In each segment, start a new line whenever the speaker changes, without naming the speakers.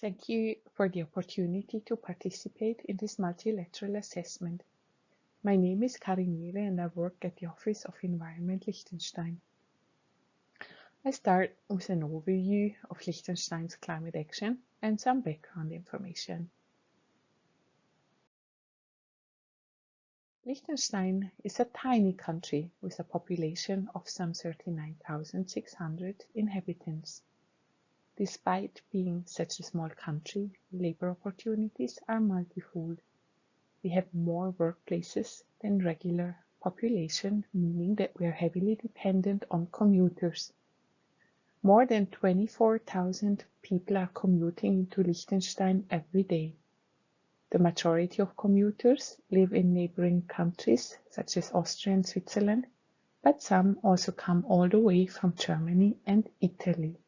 Thank you for the opportunity to participate in this multilateral assessment. My name is Karin Mire and I work at the Office of Environment Liechtenstein. I start with an overview of Liechtenstein's climate action and some background information. Liechtenstein is a tiny country with a population of some 39,600 inhabitants. Despite being such a small country, labor opportunities are multifold. We have more workplaces than regular population, meaning that we are heavily dependent on commuters. More than 24,000 people are commuting into Liechtenstein every day. The majority of commuters live in neighboring countries such as Austria and Switzerland, but some also come all the way from Germany and Italy.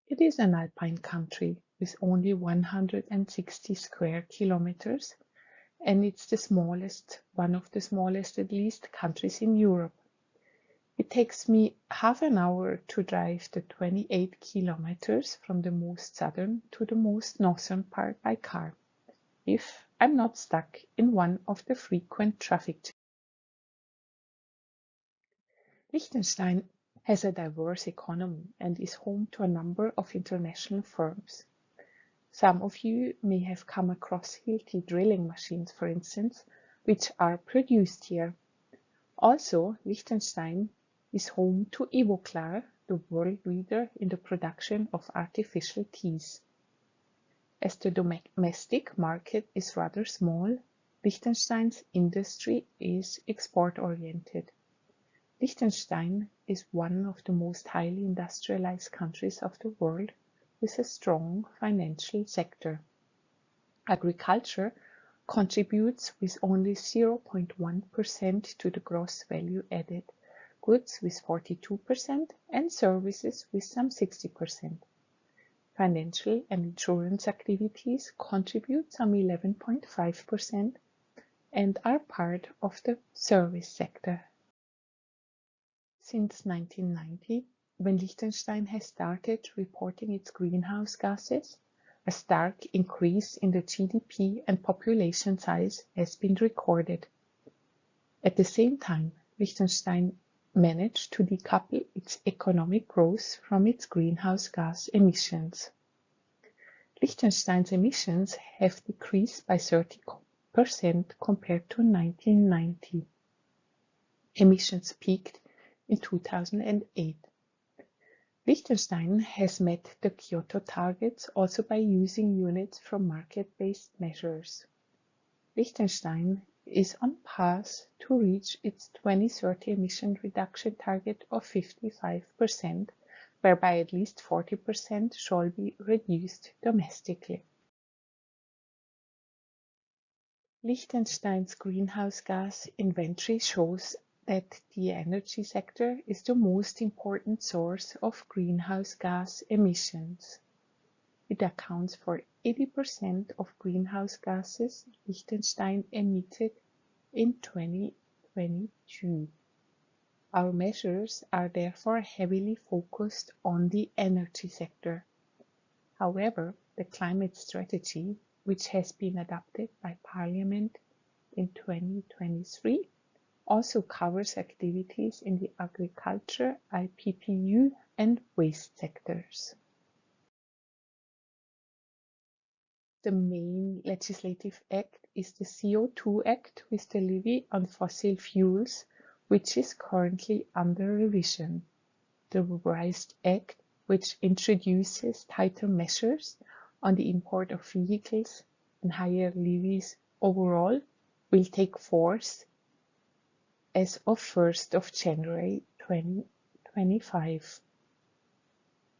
It is an alpine country with only 160 square kilometers, and it's the smallest, one of the smallest at least, countries in Europe. It takes me half an hour to drive the 28 kilometers from the most southern to the most northern part by car, if I'm not stuck in one of the frequent traffic jams. Liechtenstein has a diverse economy and is home to a number of international firms. Some of you may have come across Hilti drilling machines, for instance, which are produced here. Also, Liechtenstein is home to Evoclar, the world leader in the production of artificial teas. As the domestic market is rather small, Liechtenstein's industry is export-oriented. Liechtenstein is one of the most highly industrialized countries of the world, with a strong financial sector. Agriculture contributes with only 0.1% to the gross value added, goods with 42% and services with some 60%. Financial and insurance activities contribute some 11.5% and are part of the service sector. Since 1990, when Liechtenstein has started reporting its greenhouse gases, a stark increase in the GDP and population size has been recorded. At the same time, Liechtenstein managed to decouple its economic growth from its greenhouse gas emissions. Liechtenstein's emissions have decreased by 30% compared to 1990. Emissions peaked in 2008. Liechtenstein has met the Kyoto targets also by using units from market-based measures. Liechtenstein is on path to reach its 2030 emission reduction target of 55%, whereby at least 40% shall be reduced domestically. Liechtenstein's greenhouse gas inventory shows that the energy sector is the most important source of greenhouse gas emissions. It accounts for 80% of greenhouse gases Liechtenstein emitted in 2022. Our measures are therefore heavily focused on the energy sector. However, the climate strategy, which has been adopted by Parliament in 2023, also covers activities in the agriculture, IPPU, and waste sectors. The main legislative act is the CO2 Act with the levy on fossil fuels, which is currently under revision. The revised act, which introduces tighter measures on the import of vehicles and higher levies overall, will take force as of 1st of January 2025.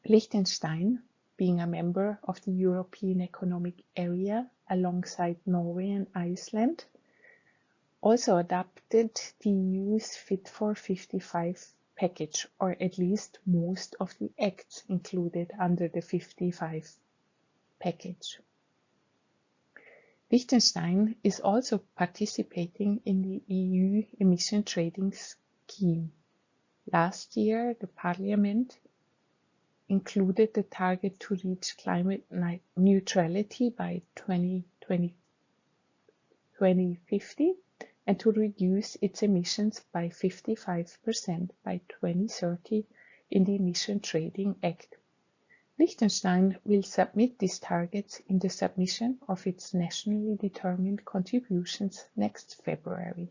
Liechtenstein, being a member of the European Economic Area alongside Norway and Iceland, also adopted the EU's Fit for 55 package, or at least most of the acts included under the 55 package. Liechtenstein is also participating in the EU emission trading scheme. Last year, the Parliament included the target to reach climate neutrality by 2050 and to reduce its emissions by 55% by 2030 in the Emission Trading Act. Liechtenstein will submit these targets in the submission of its nationally determined contributions next February.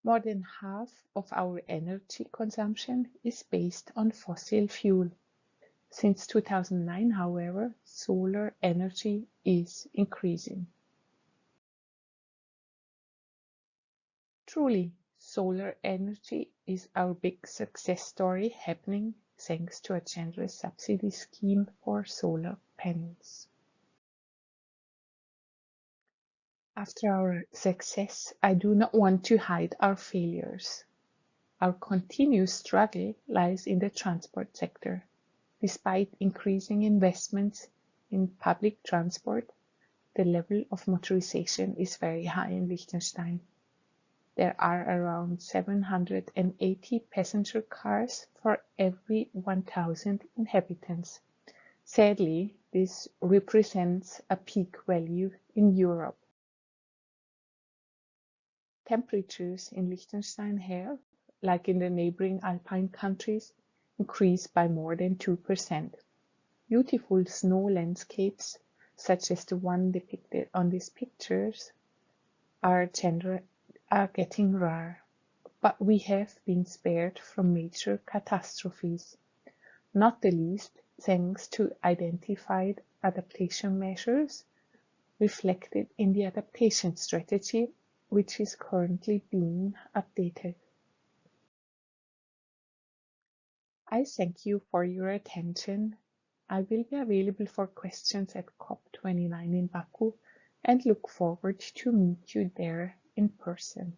More than half of our energy consumption is based on fossil fuel. Since 2009, however, solar energy is increasing. Truly, solar energy is our big success story happening thanks to a generous subsidy scheme for solar panels. After our success, I do not want to hide our failures. Our continuous struggle lies in the transport sector. Despite increasing investments in public transport, the level of motorization is very high in Liechtenstein. There are around 780 passenger cars for every 1,000 inhabitants. Sadly, this represents a peak value in Europe. Temperatures in Liechtenstein have, like in the neighboring Alpine countries, increased by more than 2%. Beautiful snow landscapes, such as the one depicted on these pictures, are getting rare, but we have been spared from major catastrophes, not the least thanks to identified adaptation measures reflected in the adaptation strategy, which is currently being updated. I thank you for your attention. I will be available for questions at COP29 in Baku and look forward to meet you there in person.